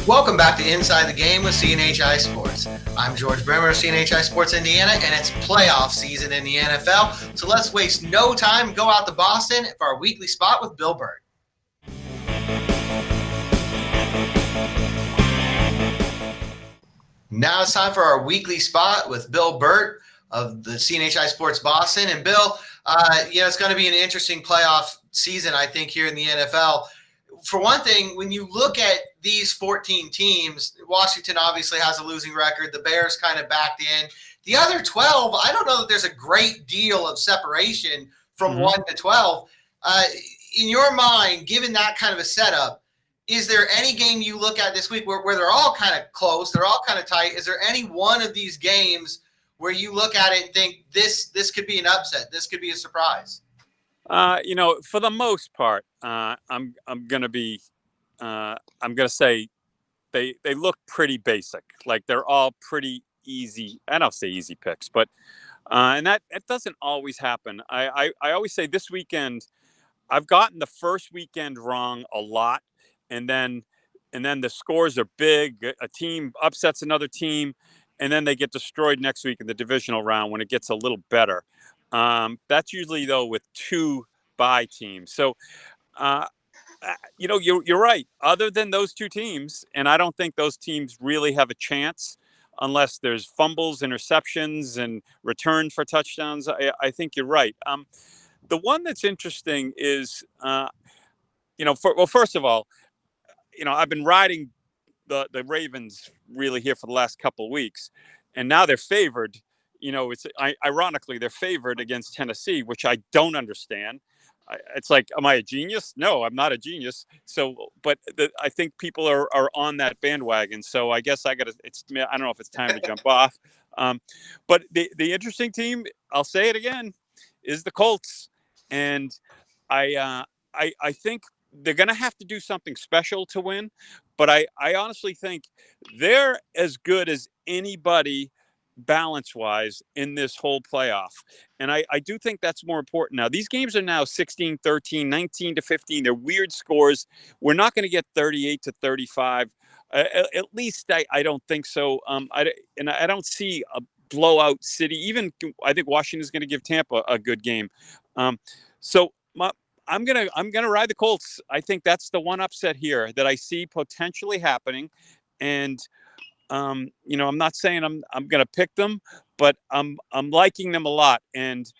Welcome back to Inside the Game with CNHI Sports. I'm George Bremer of CNHI Sports Indiana, and it's playoff season in the NFL. So let's waste no time and go out to Boston for our weekly spot with Bill Burt. Now it's time for our weekly spot with Bill Burt of the CNHI Sports Boston. And Bill, it's going to be an interesting playoff season, I think, here in the NFL. For one thing, when you look at these 14 teams, Washington obviously has a losing record. The Bears kind of backed in. The other 12, I don't know that there's a great deal of separation from 1 to 12. In your mind, given that kind of a setup, is there any game you look at this week where they're all kind of close, they're all kind of tight? Is there any one of these games where you look at it and think this could be an upset, this could be a surprise? For the most part, I'm gonna say they look pretty basic. Like they're all pretty easy. I don't say easy picks, but and that it doesn't always happen. I always say this weekend, I've gotten the first weekend wrong a lot, and then the scores are big. A team upsets another team, and then they get destroyed next week in the divisional round when it gets a little better. That's usually though with 2 bye teams. So, you're right. Other than those 2 teams, and I don't think those teams really have a chance unless there's fumbles, interceptions, and return for touchdowns. I think you're right. The one that's interesting is, first of all, I've been riding the Ravens really here for the last couple of weeks, and now they're favored. Ironically, they're favored against Tennessee, which I don't understand. It's like, am I a genius? No, I'm not a genius. So, but I think people are on that bandwagon. So I guess I don't know if it's time to jump off. But the interesting team, I'll say it again, is the Colts. And I think they're going to have to do something special to win. But I honestly think they're as good as anybody balance-wise in this whole playoff. And I do think that's more important now. These games are now 16-13, 19-15. They're weird scores. We're not going to get 38-35. At least I don't think so. I don't see a blowout city. Even I think Washington is going to give Tampa a good game. I'm gonna ride the Colts. I think that's the one upset here that I see potentially happening. And I'm not saying I'm going to pick them, but I'm liking them a lot. And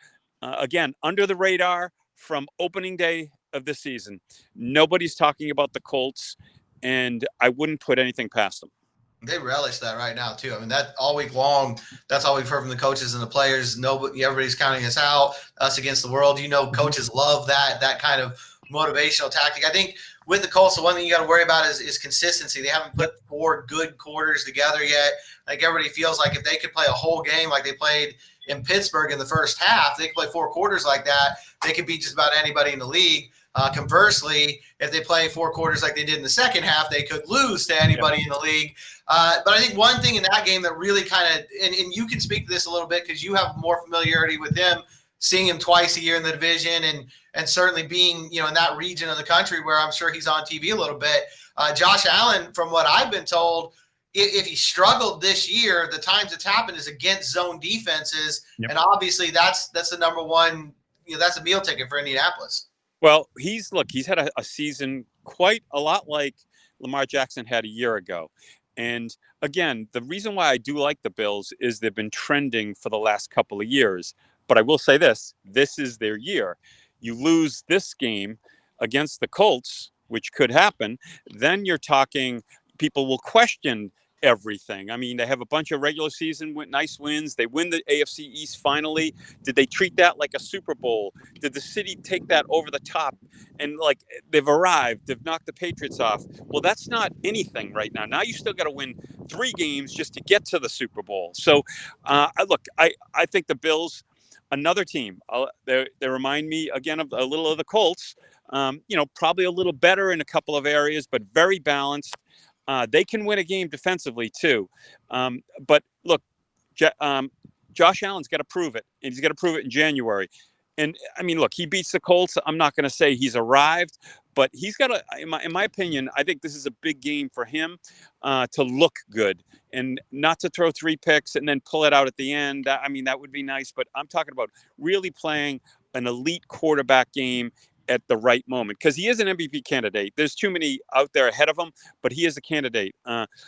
again, under the radar from opening day of the season, nobody's talking about the Colts, and I wouldn't put anything past them. They relish that right now too. I mean, that all week long, that's all we've heard from the coaches and the players. Everybody's counting us out, us against the world. Coaches love that kind of motivational tactic. I think with the Colts, the one thing you got to worry about is consistency. They haven't put 4 good quarters together yet. I think everybody feels like if they could play a whole game like they played in Pittsburgh in the first half, they could play 4 quarters like that, they could beat just about anybody in the league. Conversely, if they play 4 quarters like they did in the second half, they could lose to anybody in the league. But I think one thing in that game that really kind of, and you can speak to this a little bit because you have more familiarity with him, seeing him twice a year in the division and certainly being, in that region of the country where I'm sure he's on TV a little bit. Josh Allen, from what I've been told, if he struggled this year, the times it's happened is against zone defenses. Yep. And obviously that's the number one, that's a meal ticket for Indianapolis. Well, he's had a season quite a lot like Lamar Jackson had a year ago. And again, the reason why I do like the Bills is they've been trending for the last couple of years. But I will say this is their year. You lose this game against the Colts, which could happen, then you're talking people will question everything. I mean, they have a bunch of regular season nice wins. They win the AFC East finally. Did they treat that like a Super Bowl? Did the city take that over the top? And like they've arrived, they've knocked the Patriots off. Well, that's not anything right now. Now you still got to win 3 games just to get to the Super Bowl. So, I think the Bills, another team, they remind me again of a little of the Colts. Probably a little better in a couple of areas, but very balanced. They can win a game defensively too. But look, Josh Allen's got to prove it, and he's got to prove it in January. And I mean, look, he beats the Colts. I'm not going to say he's arrived, but he's got to, in my opinion, I think this is a big game for him to look good and not to throw 3 picks and then pull it out at the end. I mean, that would be nice, but I'm talking about really playing an elite quarterback game at the right moment, because he is an MVP candidate. There's too many out there ahead of him, but he is a candidate.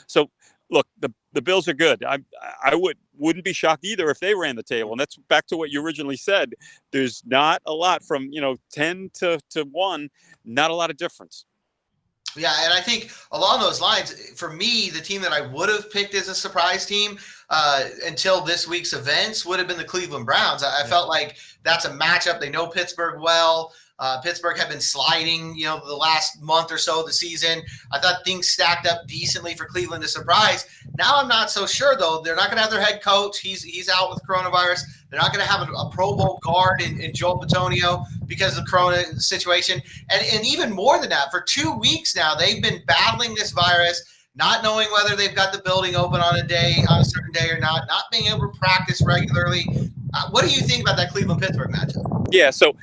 So look, the Bills are good. I wouldn't be shocked either if they ran the table. And that's back to what you originally said. There's not a lot from 10 to 1, not a lot of difference. Yeah, and I think along those lines, for me, the team that I would have picked as a surprise team until this week's events would have been the Cleveland Browns. I felt like that's a matchup. They know Pittsburgh well. Pittsburgh had been sliding, the last month or so of the season. I thought things stacked up decently for Cleveland to surprise. Now I'm not so sure, though. They're not going to have their head coach. He's out with coronavirus. They're not going to have a Pro Bowl guard in Joel Bitonio because of the corona situation. And even more than that, for 2 weeks now, they've been battling this virus, not knowing whether they've got the building open on a certain day or not being able to practice regularly. What do you think about that Cleveland-Pittsburgh matchup? Yeah, so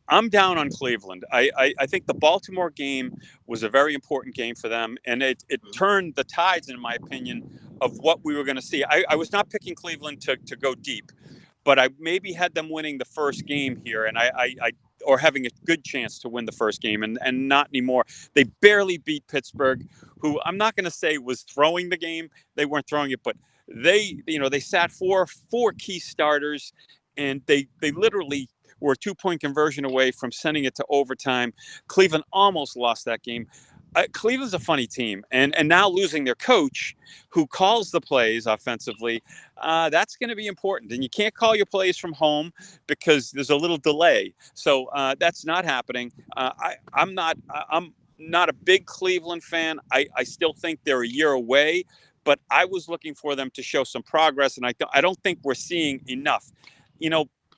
I'm down on Cleveland. I think the Baltimore game was a very important game for them, and it turned the tides, in my opinion, of what we were going to see. I was not picking Cleveland to go deep, but I maybe had them winning the first game here, and or having a good chance to win the first game, and not anymore. They barely beat Pittsburgh, who I'm not going to say was throwing the game. They weren't throwing it, but they sat four key starters, and they literally were a 2-point conversion away from sending it to overtime. Cleveland almost lost that game. Cleveland's a funny team, and now losing their coach, who calls the plays offensively, that's going to be important. And you can't call your plays from home because there's a little delay. So that's not happening. I'm not a big Cleveland fan. I still think they're a year away, but I was looking for them to show some progress, and I don't think we're seeing enough.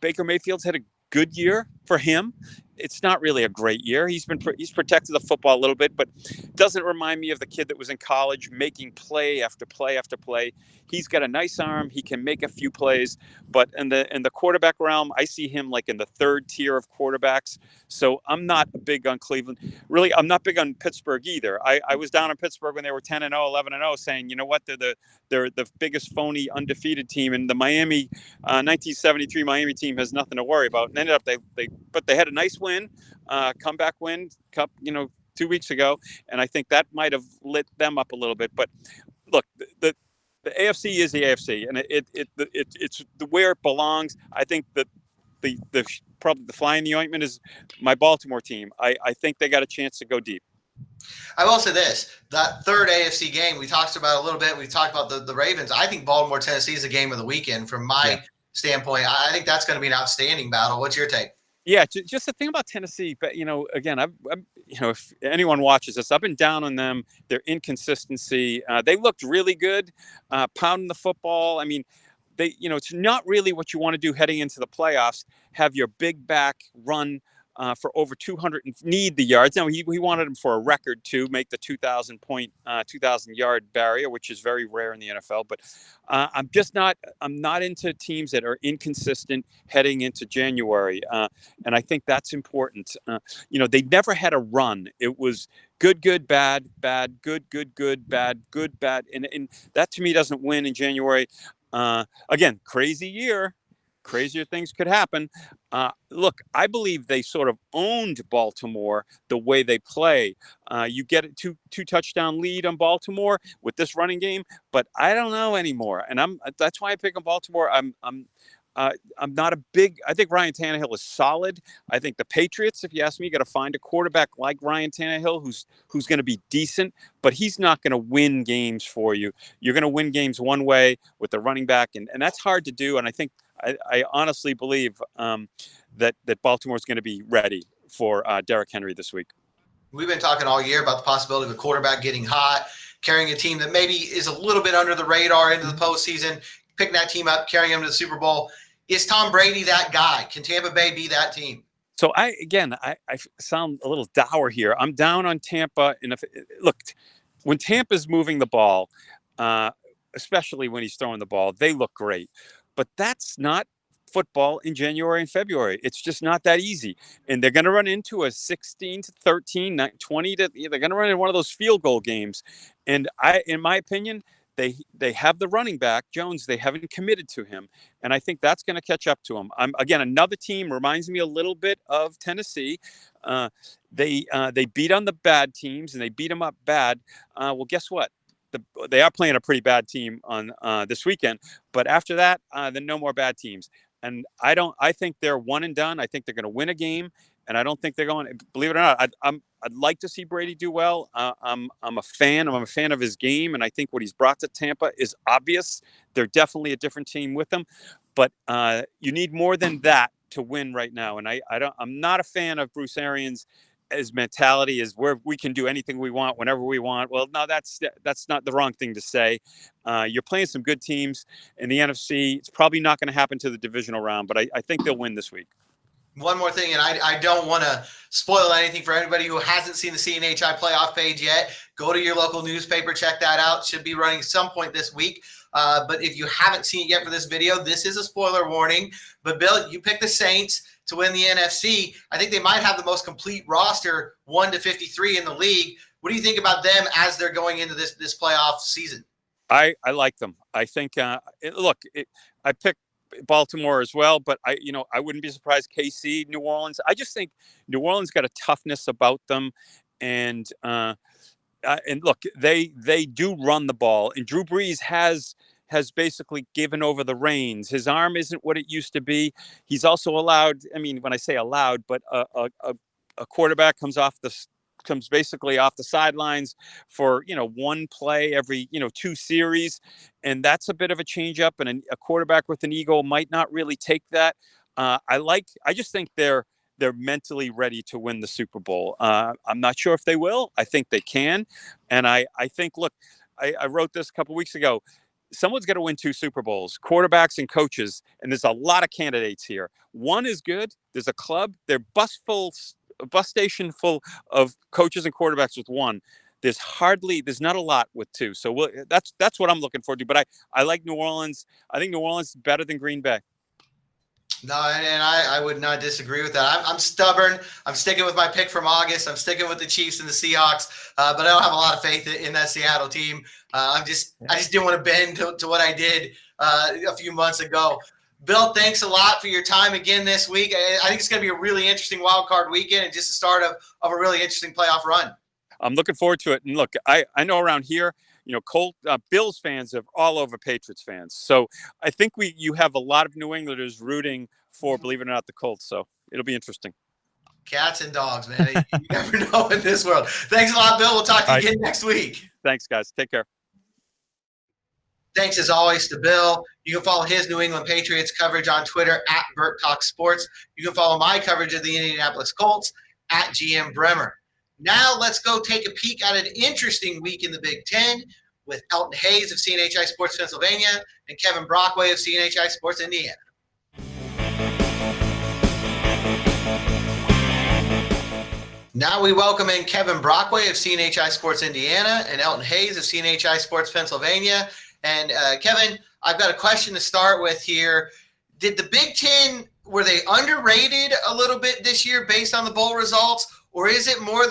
Baker Mayfield's had a good year for him. It's not really a great year. He's protected the football a little bit, but doesn't remind me of the kid that was in college making play after play after play. He's got a nice arm. He can make a few plays, but in the quarterback realm, I see him like in the 3rd tier of quarterbacks. So I'm not big on Cleveland. Really, I'm not big on Pittsburgh either. I was down in Pittsburgh when they were 10-0, 11-0, saying, you know what, they're the biggest phony undefeated team, and the 1973 Miami team has nothing to worry about. And ended up they had a nice win, comeback win, cup, 2 weeks ago, and I think that might have lit them up a little bit. But look, the AFC is the AFC, and it's where it belongs. I think that the probably the fly in the ointment is my Baltimore team. I think they got a chance to go deep. I will say this, that 3rd AFC game we talked about a little bit. We talked about the Ravens. I think Baltimore, Tennessee is the game of the weekend from my standpoint. I think that's going to be an outstanding battle. What's your take? Yeah, just the thing about Tennessee, but again, I'm if anyone watches this, I've been down on them. Their inconsistency. They looked really good, pounding the football. I mean, it's not really what you want to do heading into the playoffs. Have your big back run for over 200 and need the yards. Now he wanted him for a record to make the 2,000 yard barrier, which is very rare in the NFL. But I'm not into teams that are inconsistent heading into January, and I think that's important. They never had a run. It was good, bad, good, bad, and that to me doesn't win in January. Again, crazy year. Crazier things could happen. Look, I believe they sort of owned Baltimore the way they play. You get a two touchdown lead on Baltimore with this running game, but I don't know anymore. And that's why I pick on Baltimore. I'm not a big. I think Ryan Tannehill is solid. I think the Patriots, if you ask me, got to find a quarterback like Ryan Tannehill who's going to be decent, but he's not going to win games for you. You're going to win games one way with the running back, and that's hard to do. And I think I honestly believe that Baltimore is going to be ready for Derrick Henry this week. We've been talking all year about the possibility of a quarterback getting hot, carrying a team that maybe is a little bit under the radar into the postseason, picking that team up, carrying them to the Super Bowl. Is Tom Brady that guy? Can Tampa Bay be that team? So I sound a little dour here. I'm down on Tampa. And look, when Tampa's moving the ball, especially when he's throwing the ball, they look great. But that's not football in January and February. It's just not that easy. And they're going to run into a 16-13, 20 to, they're going to run into one of those field goal games. And in my opinion, they have the running back Jones. They haven't committed to him, and I think that's going to catch up to him. Again, another team reminds me a little bit of Tennessee. They beat on the bad teams and they beat them up bad. Well, guess what? They are playing a pretty bad team on this weekend, but after that, then no more bad teams. And I think they're one and done. I think they're going to win a game, and I don't think they're going. Believe it or not, I'd like to see Brady do well. I'm a fan. I'm a fan of his game, and I think what he's brought to Tampa is obvious. They're definitely a different team with him, but you need more than that to win right now. And I'm not a fan of Bruce Arians. His mentality is where we can do anything we want whenever we want. Well, no, that's not the wrong thing to say. You're playing some good teams in the NFC. It's probably not going to happen to the divisional round, but I think they'll win this week. One more thing, and I don't want to spoil anything for anybody who hasn't seen the CNHI playoff page yet. Go to your local newspaper, check that out. Should be running some point this week. But if you haven't seen it yet for this video, this is a spoiler warning. But Bill, you picked the Saints to win the NFC. I think they might have the most complete roster, 1-53 in the league. What do you think about them as they're going into this playoff season? I like them. I think, I picked Baltimore as well, but I wouldn't be surprised. KC, New Orleans. I just think New Orleans got a toughness about them, and look, they do run the ball, and Drew Brees has basically given over the reins. His arm isn't what it used to be. He's also allowed. I mean, when I say allowed, but a quarterback comes basically off the sidelines for one play every 2 series, and that's a bit of a change up, and a quarterback with an ego might not really take that. I just think they're mentally ready to win the Super Bowl. I'm not sure if they will. I think they can, and I think, look, I wrote this a couple weeks ago. Someone's got to win 2 Super Bowls, quarterbacks and coaches, and there's a lot of candidates here. One is good. There's a club. They're a bus station full of coaches and quarterbacks with one. There's not a lot with 2. So that's what I'm looking forward to. But I like New Orleans. I think New Orleans is better than Green Bay. No, and I would not disagree with that. I'm stubborn. I'm sticking with my pick from August. I'm sticking with the Chiefs and the Seahawks, but I don't have a lot of faith in that Seattle team. I just didn't want to bend to what I did a few months ago. Bill, thanks a lot for your time again this week. I think it's going to be a really interesting wild card weekend and just the start of a really interesting playoff run. I'm looking forward to it. And look, I know around here, Bills fans are all over Patriots fans. So I think you have a lot of New Englanders rooting for, believe it or not, the Colts. So it'll be interesting. Cats and dogs, man. You never know in this world. Thanks a lot, Bill. We'll talk to you again next week. Thanks, guys. Take care. Thanks, as always, to Bill. You can follow his New England Patriots coverage on Twitter at Burt Talk Sports. You can follow my coverage of the Indianapolis Colts at GM Bremer. Now let's go take a peek at an interesting week in the Big Ten with Elton Hayes of CNHI Sports Pennsylvania and Kevin Brockway of CNHI Sports Indiana. Now we welcome in Kevin Brockway of CNHI Sports Indiana and Elton Hayes of CNHI Sports Pennsylvania. And Kevin, I've got a question to start with here. Did the Big Ten, were they underrated a little bit this year based on the bowl results, or is it more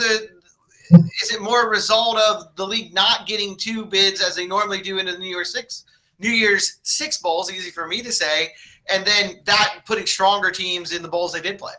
a result of the league not getting 2 bids as they normally do into the New Year's Six bowls, easy for me to say, and then that putting stronger teams in the bowls they did play?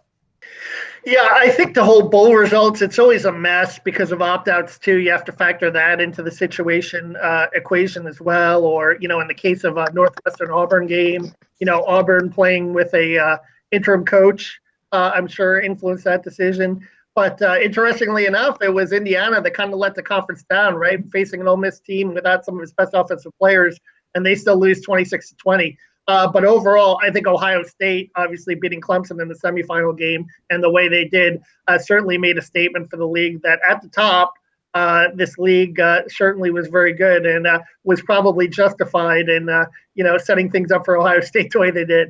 Yeah, I think the whole bowl results, it's always a mess because of opt-outs too. You have to factor that into the situation equation as well. Or, in the case of a Northwestern Auburn game, Auburn playing with a interim coach, I'm sure influenced that decision. But interestingly enough, it was Indiana that kind of let the conference down, right? Facing an Ole Miss team without some of its best offensive players, and they still lose 26-20. But overall, I think Ohio State, obviously beating Clemson in the semifinal game and the way they did, certainly made a statement for the league that at the top, this league certainly was very good and was probably justified in, setting things up for Ohio State the way they did.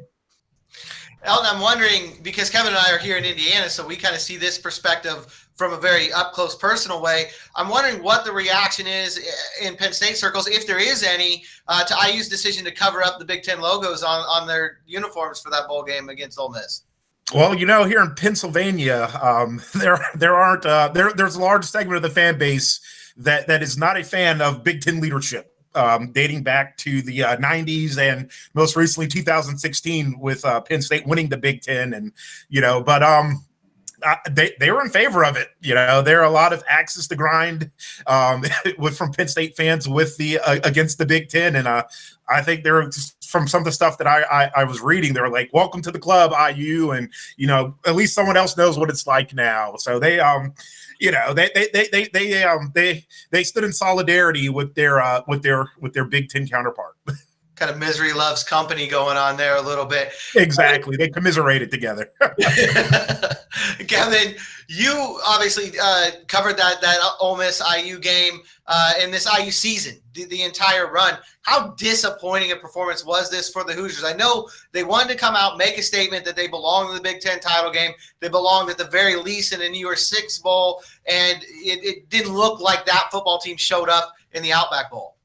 Elton, I'm wondering, because Kevin and I are here in Indiana, so we kind of see this perspective from a very up close personal way. I'm wondering what the reaction is in Penn State circles, if there is any, to IU's decision to cover up the Big Ten logos on their uniforms for that bowl game against Ole Miss. Well, here in Pennsylvania, there's a large segment of the fan base that is not a fan of Big Ten leadership. Dating back to the 90s and most recently 2016 with Penn State winning the Big Ten. And, but they were in favor of it. There are a lot of axes to grind from Penn State fans with the against the Big Ten. And I think they're from some of the stuff that I was reading, they're like, welcome to the club, IU. And, at least someone else knows what it's like now. So they stood in solidarity with their Big Ten counterpart. Kind of misery loves company going on there a little bit. Exactly. They commiserated together. Kevin, you obviously covered that Ole Miss IU game in this IU season, the entire run. How disappointing a performance was this for the Hoosiers? I know they wanted to come out, make a statement that they belong in the Big Ten title game. They belonged at the very least in a New Year's Six Bowl, and it didn't look like that football team showed up in the Outback Bowl.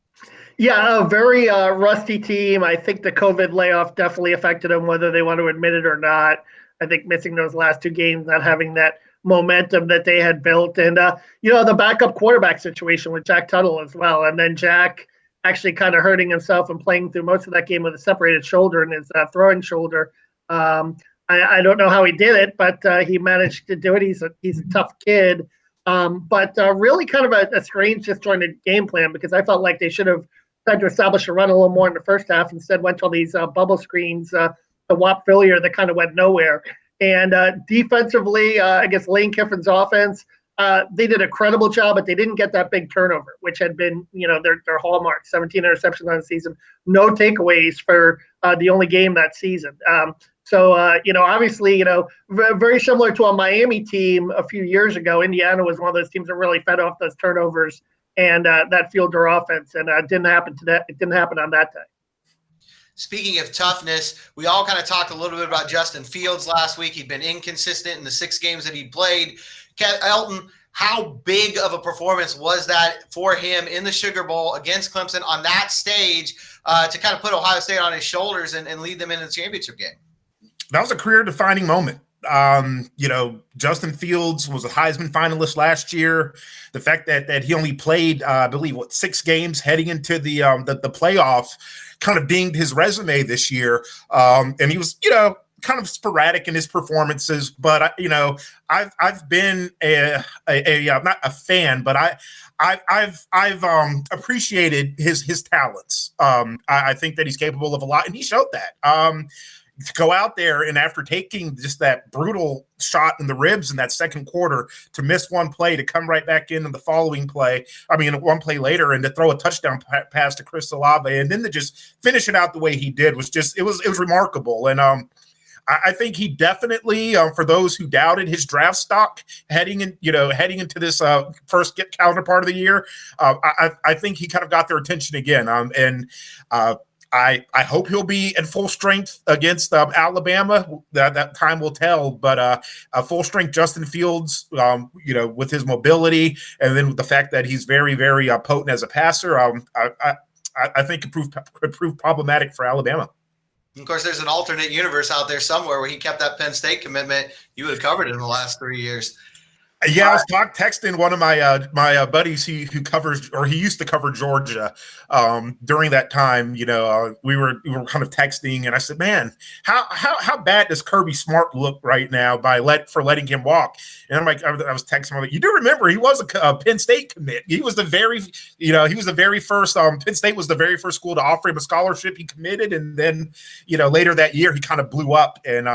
Yeah, a very rusty team. I think the COVID layoff definitely affected them, whether they want to admit it or not. I think missing those last two games, not having that momentum that they had built. And, the backup quarterback situation with Jack Tuttle as well. And then Jack actually kind of hurting himself and playing through most of that game with a separated shoulder in his throwing shoulder. I don't know how he did it, but he managed to do it. He's a tough kid. But really kind of a strange, disjointed game plan, because I felt like they should have tried to establish a run a little more in the first half. Instead went to all these bubble screens, the Whop Fillier that kind of went nowhere. And defensively, against Lane Kiffin's offense, they did a credible job, but they didn't get that big turnover, which had been, their hallmark. 17 interceptions on the season, no takeaways for the only game that season. So, obviously, very similar to a Miami team a few years ago. Indiana was one of those teams that really fed off those turnovers and that fielder offense, and it didn't happen today. It didn't happen on that day. Speaking of toughness, we all kind of talked a little bit about Justin Fields last week. He'd been inconsistent in the 6 games that he'd played. Elton, how big of a performance was that for him in the Sugar Bowl against Clemson on that stage to kind of put Ohio State on his shoulders and lead them into the championship game? That was a career-defining moment. Justin Fields was a Heisman finalist last year. The fact that he only played, I believe, 6 games heading into the playoff kind of dinged his resume this year. And he was, kind of sporadic in his performances. But I've been not a fan, but I've appreciated his talents. I think that he's capable of a lot, and he showed that. To go out there and after taking just that brutal shot in the ribs in that second quarter, to miss one play, to come right back in the following play, one play later, and to throw a touchdown pass to Chris Olave, and then to just finish it out the way he did was it was remarkable. And I think he definitely, for those who doubted his draft stock heading into this first counterpart of the year, I think he kind of got their attention again. I hope he'll be at full strength against Alabama. That time will tell. But a full strength Justin Fields, with his mobility, and then with the fact that he's very, very potent as a passer, I think could prove problematic for Alabama. Of course, there's an alternate universe out there somewhere where he kept that Penn State commitment. You would have covered it in the last 3 years. Yeah, I was texting one of my buddies who covers, or he used to cover Georgia during that time. We were kind of texting, and I said, "Man, how bad does Kirby Smart look right now for letting him walk?" And I was texting him, "You do remember he was a Penn State commit. He was the very first. Penn State was the very first school to offer him a scholarship. He committed, and then later that year he kind of blew up, and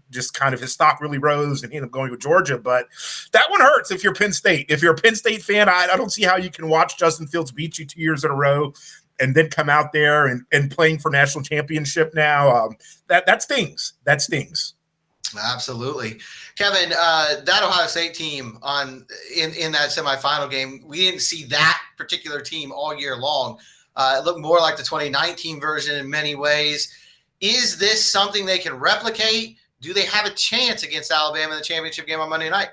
just kind of his stock really rose, and he ended up going with Georgia. But that one hurts if you're Penn State. If you're a Penn State fan, I don't see how you can watch Justin Fields beat you 2 years in a row and then come out there and playing for national championship now. That stings. That stings. Absolutely. Kevin, that Ohio State team in that semifinal game, we didn't see that particular team all year long. It looked more like the 2019 version in many ways. Is this something they can replicate? Do they have a chance against Alabama in the championship game on Monday night?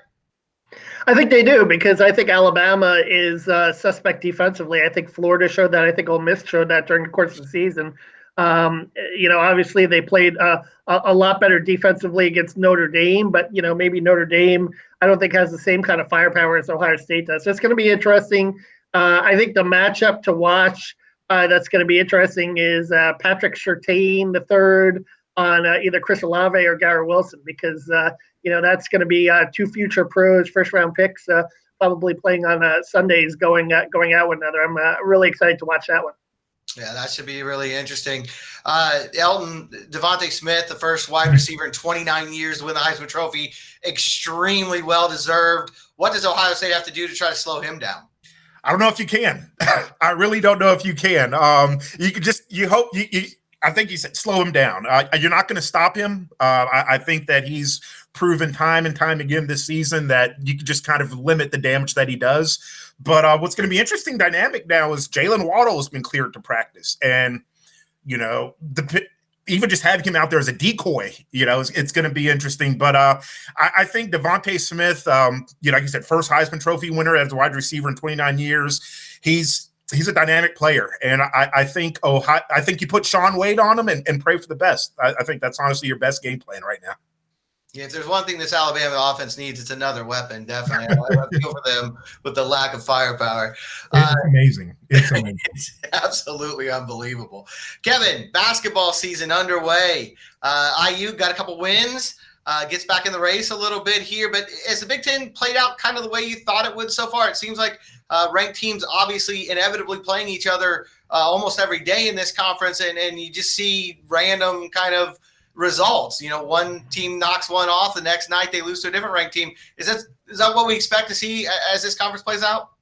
I think they do because I think Alabama is suspect defensively. I think Florida showed that. I think Ole Miss showed that during the course of the season. Obviously they played a lot better defensively against Notre Dame, but maybe Notre Dame I don't think has the same kind of firepower as Ohio State does. So it's going to be interesting. I think the matchup to watch that's going to be interesting is Patrick Surtain the third on either Chris Olave or Garrett Wilson because that's going to be two future pros, first round picks, probably playing on Sundays, going out with another. I'm really excited to watch that one. Yeah, that should be really interesting. Elton, Devontae Smith, the first wide receiver in 29 years to win the Heisman Trophy, extremely well deserved. What does Ohio State have to do to try to slow him down? I don't know if you can. I really don't know if you can. You could hope I think he said slow him down. You're not going to stop him. I think that he's proven time and time again this season that you can just kind of limit the damage that he does. But what's going to be interesting dynamic now is Jalen Waddle has been cleared to practice. And, even just having him out there as a decoy, it's going to be interesting. But I think Devontae Smith, like you said, first Heisman Trophy winner as a wide receiver in 29 years. He's a dynamic player. And I think you put Sean Wade on him and pray for the best. I think that's honestly your best game plan right now. Yeah, if there's one thing this Alabama offense needs, it's another weapon, definitely. I feel for them with the lack of firepower. It's amazing. It's amazing. It's absolutely unbelievable. Kevin, basketball season underway. IU got a couple wins, gets back in the race a little bit here. But as the Big Ten played out kind of the way you thought it would so far, it seems like ranked teams obviously inevitably playing each other almost every day in this conference. And you just see random kind of results. One team knocks one off, the next night they lose to a different ranked team. Is that what we expect to see as this conference plays out?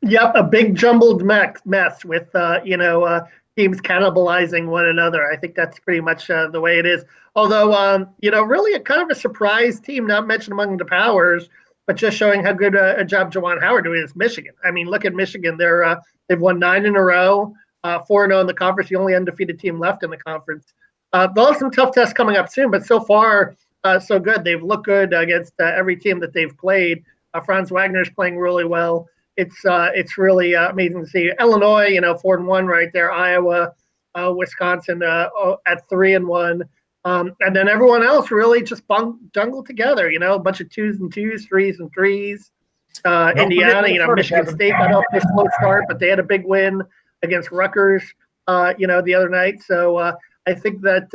Yep, a big jumbled mess with teams cannibalizing one another. I think that's pretty much the way it is. Although really a kind of a surprise team not mentioned among the powers, but just showing how good a job Juwan Howard doing is Michigan. I mean, look at Michigan. They've won 9 in a row, 4-0 in the conference, the only undefeated team left in the conference. They'll have some tough tests coming up soon, but so far, so good. They've looked good against every team that they've played. Franz Wagner's playing really well. It's really amazing to see. Illinois, 4-1 right there. Iowa, Wisconsin at 3-1. And then everyone else really just jungled together, a bunch of 2s and 2s, 3s and 3s. Indiana, Michigan State got off to a slow start, but they had a big win against Rutgers, the other night. So I think that,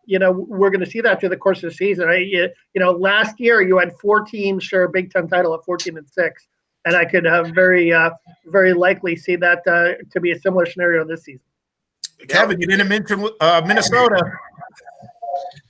we're going to see that through the course of the season. Last year you had 4 teams share a Big Ten title at 14-6. And I could very, very likely see that to be a similar scenario this season. Kevin, you didn't mention Minnesota.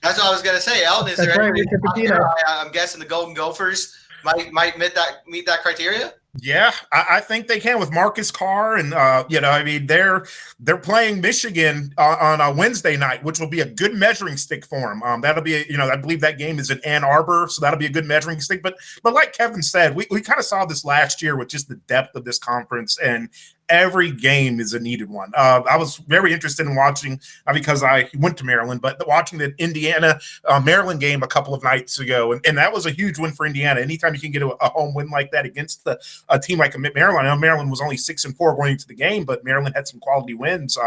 That's what I was going to say. Elton, is That's there right, anything I'm guessing the Golden Gophers might meet that criteria? Yeah, I think they can with Marcus Carr, and they're playing Michigan on a Wednesday night, which will be a good measuring stick for them. That'll be I believe that game is in Ann Arbor, so that'll be a good measuring stick. But like Kevin said, we kind of saw this last year with just the depth of this conference, and every game is a needed one. I was very interested in watching because I went to Maryland, but watching the Indiana Maryland game a couple of nights ago, and that was a huge win for Indiana. Anytime you can get a home win like that against a team like Maryland. I know Maryland was only 6-4 going into the game, but Maryland had some quality wins.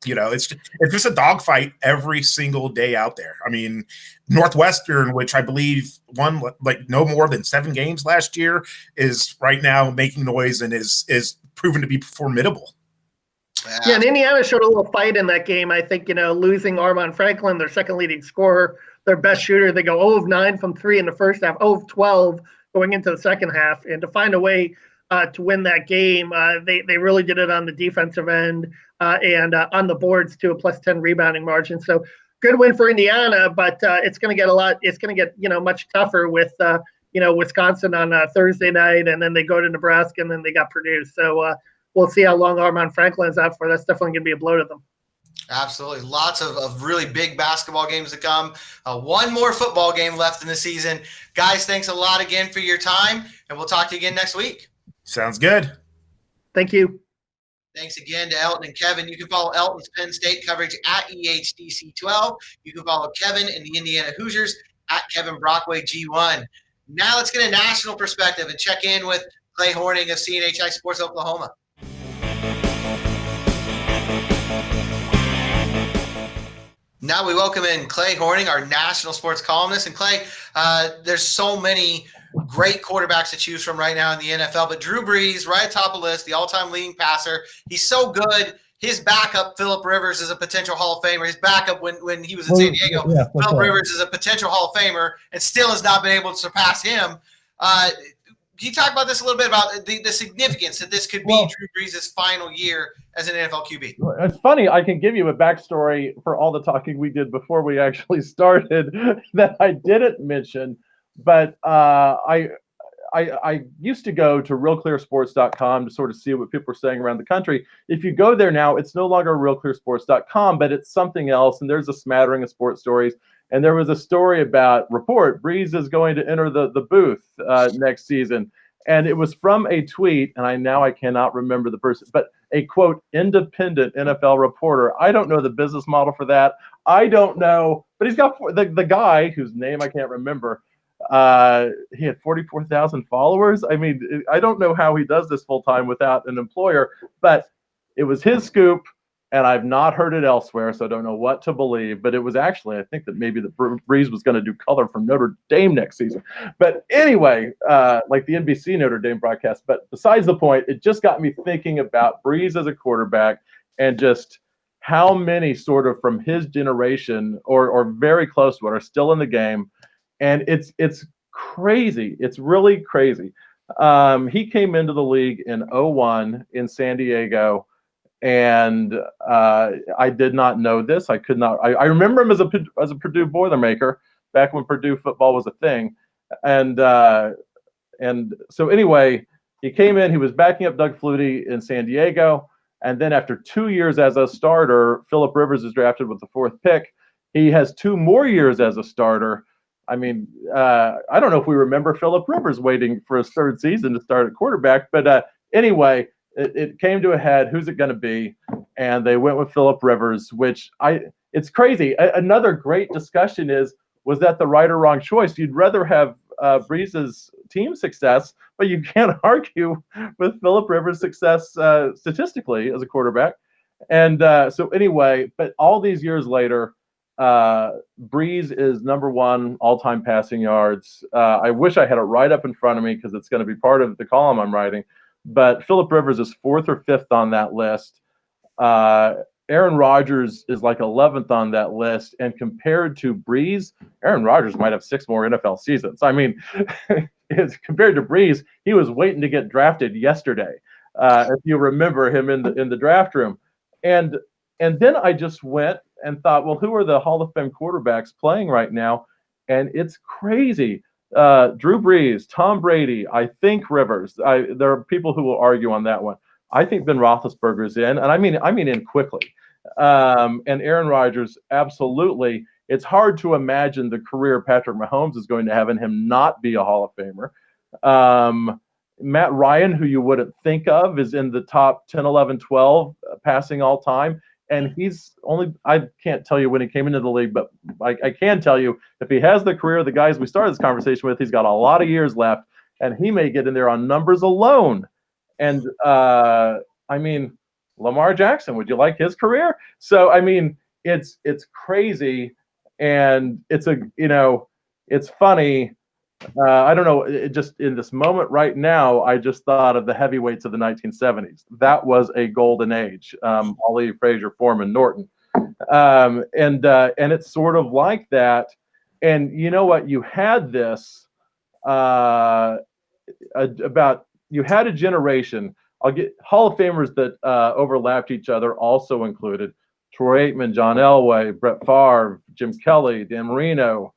It's just a dogfight every single day out there. I mean, Northwestern, which I believe won like no more than 7 games last year, is right now making noise and is proven to be formidable. Yeah, and Indiana showed a little fight in that game. I think, losing Armon Franklin, their second leading scorer, their best shooter, they go 0 of 9 from 3 in the first half, 0 of 12 going into the second half. And to find a way to win that game, they really did it on the defensive end and on the boards to a +10 rebounding margin. So good win for Indiana, but it's going to get much tougher with Wisconsin on Thursday night, and then they go to Nebraska, and then they got Purdue. So we'll see how long Armon Franklin is out for. That's definitely going to be a blow to them. Absolutely. Lots of really big basketball games to come. One more football game left in the season. Guys, thanks a lot again for your time, and we'll talk to you again next week. Sounds good. Thank you. Thanks again to Elton and Kevin. You can follow Elton's Penn State coverage at EHDC12. You can follow Kevin and the Indiana Hoosiers at Kevin Brockway G1. Now let's get a national perspective and check in with Clay Horning of CNHI Sports Oklahoma. Now we welcome in Clay Horning, our national sports columnist. And Clay, there's so many great quarterbacks to choose from right now in the NFL, but Drew Brees, right atop the list, the all-time leading passer. He's so good. His backup, Phillip Rivers, is a potential Hall of Famer. His backup when he was in San Diego, Phillip Rivers is a potential Hall of Famer and still has not been able to surpass him. Can you talk about this a little bit, about the significance that this could be Drew Brees' final year as an NFL QB? It's funny. I can give you a backstory for all the talking we did before we actually started that I didn't mention, but I used to go to realclearsports.com to sort of see what people are saying around the country. If you go there now, it's no longer realclearsports.com, but it's something else, and there's a smattering of sports stories. And there was a story about Brees is going to enter the booth next season. And it was from a tweet, and I cannot remember the person, but a, quote, independent NFL reporter. I don't know the business model for that. I don't know, but he's got the guy whose name I can't remember. He had 44,000 followers. I mean, I don't know how he does this full time without an employer, but it was his scoop, and I've not heard it elsewhere, so I don't know what to believe. But it was actually, I think that maybe the Brees was going to do color from Notre Dame next season. But anyway, like the NBC Notre Dame broadcast. But besides the point, it just got me thinking about Brees as a quarterback and just how many sort of from his generation or very close to it are still in the game. And it's crazy. It's really crazy. He came into the league in 2001 in San Diego, and I did not know this. I could not. I remember him as a Purdue Boilermaker back when Purdue football was a thing, and so anyway, he came in. He was backing up Doug Flutie in San Diego, and then after 2 years as a starter, Phillip Rivers is drafted with the 4th pick. He has 2 more years as a starter. I mean, I don't know if we remember Phillip Rivers waiting for his 3rd season to start at quarterback, but anyway, it came to a head. Who's it going to be? And they went with Phillip Rivers, which it's crazy. Another great discussion was that the right or wrong choice? You'd rather have Brees' team success, but you can't argue with Phillip Rivers' success statistically as a quarterback. And so anyway, but all these years later, Brees is number 1 all-time passing yards. I wish I had it right up in front of me because it's going to be part of the column I'm writing. But Phillip Rivers is 4th or 5th on that list. Aaron Rodgers is like 11th on that list. And compared to Brees, Aaron Rodgers might have 6 more NFL seasons. I mean, compared to Brees, he was waiting to get drafted yesterday. If you remember him in the draft room. And then I just went and thought, well, who are the Hall of Fame quarterbacks playing right now? And it's crazy. Drew Brees, Tom Brady, I think Rivers. There are people who will argue on that one. I think Ben Roethlisberger's in, and I mean in quickly. And Aaron Rodgers, absolutely. It's hard to imagine the career Patrick Mahomes is going to have and him not be a Hall of Famer. Matt Ryan, who you wouldn't think of, is in the top 10, 11, 12 passing all time. And he's only, I can't tell you when he came into the league, but I can tell you if he has the career of the guys we started this conversation with, he's got a lot of years left, and he may get in there on numbers alone. And I mean, Lamar Jackson, would you like his career? So, I mean, it's crazy, and it's funny. I don't know. Just in this moment right now, I just thought of the heavyweights of the 1970s. That was a golden age. Ali, Frazier, Foreman, Norton, and it's sort of like that. And you know what? You had this you had a generation. I'll get Hall of Famers that overlapped each other. Also included Troy Aikman, John Elway, Brett Favre, Jim Kelly, Dan Marino.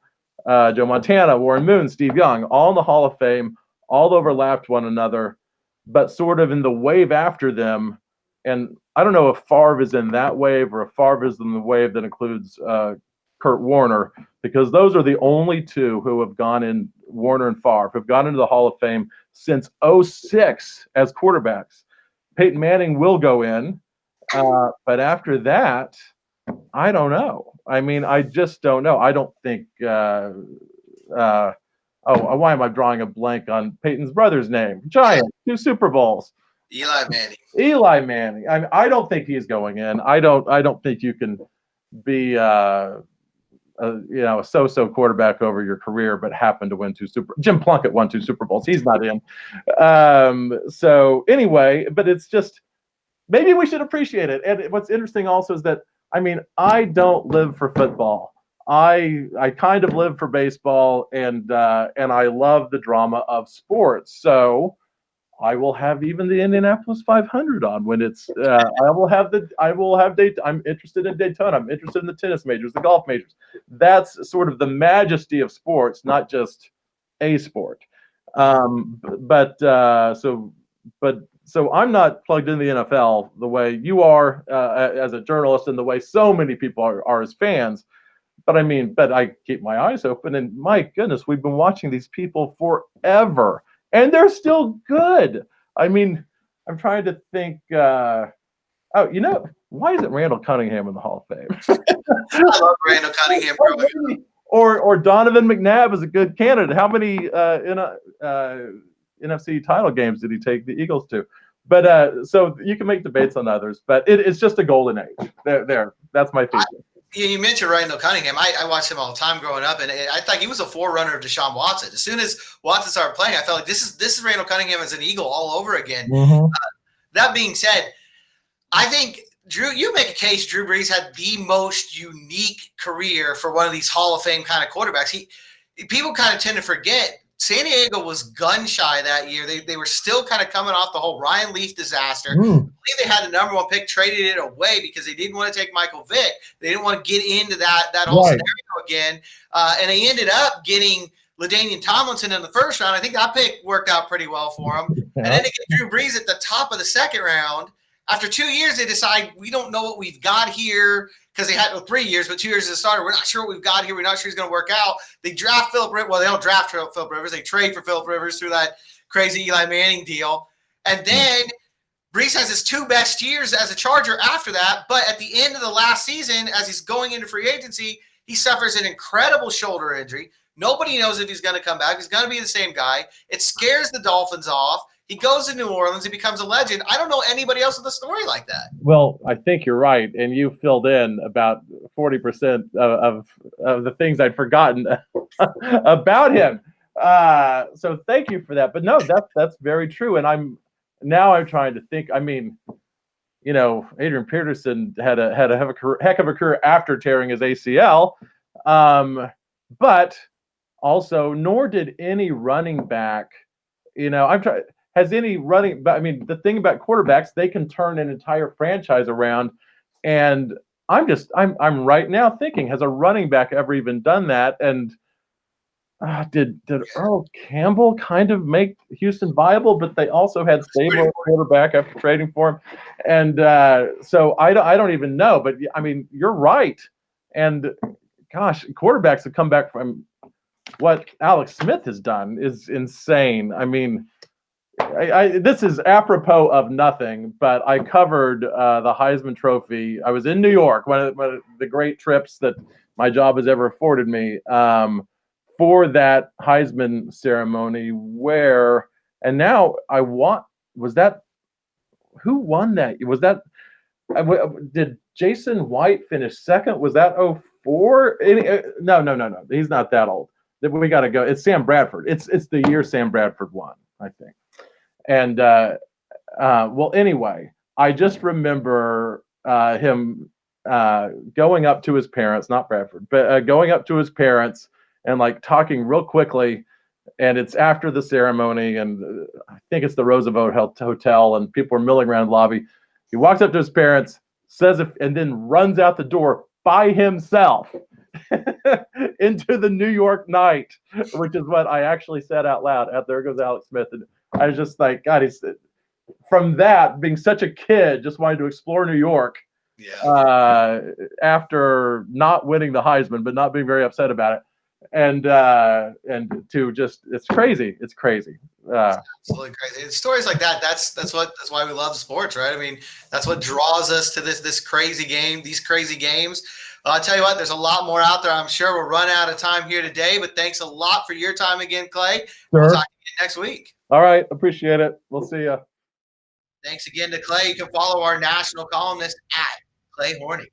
Joe Montana, Warren Moon, Steve Young, all in the Hall of Fame, all overlapped one another, but sort of in the wave after them. And I don't know if Favre is in that wave or if Favre is in the wave that includes Kurt Warner, because those are the only 2 who have gone in, Warner and Favre, have gone into the Hall of Fame since 2006 as quarterbacks. Peyton Manning will go in, but after that, I don't know. I mean, I just don't know. I don't think Oh, why am I drawing a blank on Peyton's brother's name? Giant, 2 Super Bowls. Eli Manning. Eli Manning. I don't think he's going in. I don't think you can be a so-so quarterback over your career, but happen to win 2 Jim Plunkett won 2 Super Bowls. He's not in. So anyway, but it's just maybe we should appreciate it. And what's interesting also is that I don't live for football. I kind of live for baseball, and I love the drama of sports. So I will have even the Indianapolis 500 on when it's. I will have I'm interested in Daytona. I'm interested in the tennis majors, the golf majors. That's sort of the majesty of sports, not just a sport. So I'm not plugged into the NFL the way you are as a journalist, and the way so many people are as fans. But I keep my eyes open, and my goodness, we've been watching these people forever. And they're still good. I'm trying to think. Why isn't Randall Cunningham in the Hall of Fame? I love Randall Cunningham. Or Donovan McNabb is a good candidate. How many NFC title games did he take the Eagles to? But so you can make debates on others, but it's just a golden age. There. That's my thesis. You mentioned Randall Cunningham. I watched him all the time growing up, and I thought he was a forerunner of Deshaun Watson. As soon as Watson started playing, I felt like this is Randall Cunningham as an Eagle all over again. Mm-hmm. That being said, I think you make a case Drew Brees had the most unique career for one of these Hall of Fame kind of quarterbacks. People kind of tend to forget San Diego was gun shy that year. They were still kind of coming off the whole Ryan Leaf disaster. I believe they had the number 1 pick, traded it away because they didn't want to take Michael Vick. They didn't want to get into that whole scenario again. And they ended up getting LaDainian Tomlinson in the first round. I think that pick worked out pretty well for them. Yeah. And then they get Drew Brees at the top of the second round. After 2 years, they decide we don't know what we've got here, because they had 3 years, but 2 years as a starter. We're not sure what we've got here. We're not sure he's going to work out. They draft Philip Rivers. Well, they don't draft Philip Rivers. They trade for Philip Rivers through that crazy Eli Manning deal. And then Brees has his 2 best years as a Charger after that. But at the end of the last season, as he's going into free agency, he suffers an incredible shoulder injury. Nobody knows if he's going to come back. He's going to be the same guy. It scares the Dolphins off. He goes to New Orleans. He becomes a legend. I don't know anybody else with a story like that. Well, I think you're right, and you filled in about 40% of the things I'd forgotten about him. So thank you for that. But no, that's very true. And I'm trying to think. Adrian Peterson had a heck of a career after tearing his ACL, but also nor did any running back. Has any running, but the thing about quarterbacks, they can turn an entire franchise around. And I'm right now thinking, has a running back ever even done that? And did Earl Campbell kind of make Houston viable? But they also had Stabler quarterback after trading for him. And so I don't even know. But you're right. And gosh, quarterbacks have come back from what Alex Smith has done is insane. This is apropos of nothing, but I covered the Heisman Trophy. I was in New York, one of the great trips that my job has ever afforded me, for that Heisman ceremony. Who won that? Did Jason White finish second? Was that 2004? No. He's not that old. We got to go. It's Sam Bradford. It's the year Sam Bradford won, I think. And anyway, I just remember him going up to his parents, not Bradford, but going up to his parents and talking real quickly. And it's after the ceremony, and I think it's the Roosevelt Hotel, and people are milling around the lobby. He walks up to his parents, and then runs out the door by himself into the New York night, which is what I actually said out loud. There goes Alex Smith. And I was just like, God, from that, being such a kid, just wanting to explore New York, after not winning the Heisman, but not being very upset about it. and to just it's crazy. It's crazy. Absolutely crazy. And stories like that. That's why we love sports, right? I mean, that's what draws us to this crazy game, these crazy games. I'll tell you what, there's a lot more out there. I'm sure we'll run out of time here today, but thanks a lot for your time again, Clay. Sure. We'll talk to you next week. All right, appreciate it. We'll see you. Thanks again to Clay. You can follow our national columnist at Clay Horning.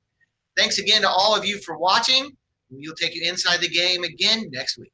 Thanks again to all of you for watching. We'll take you inside the game again next week.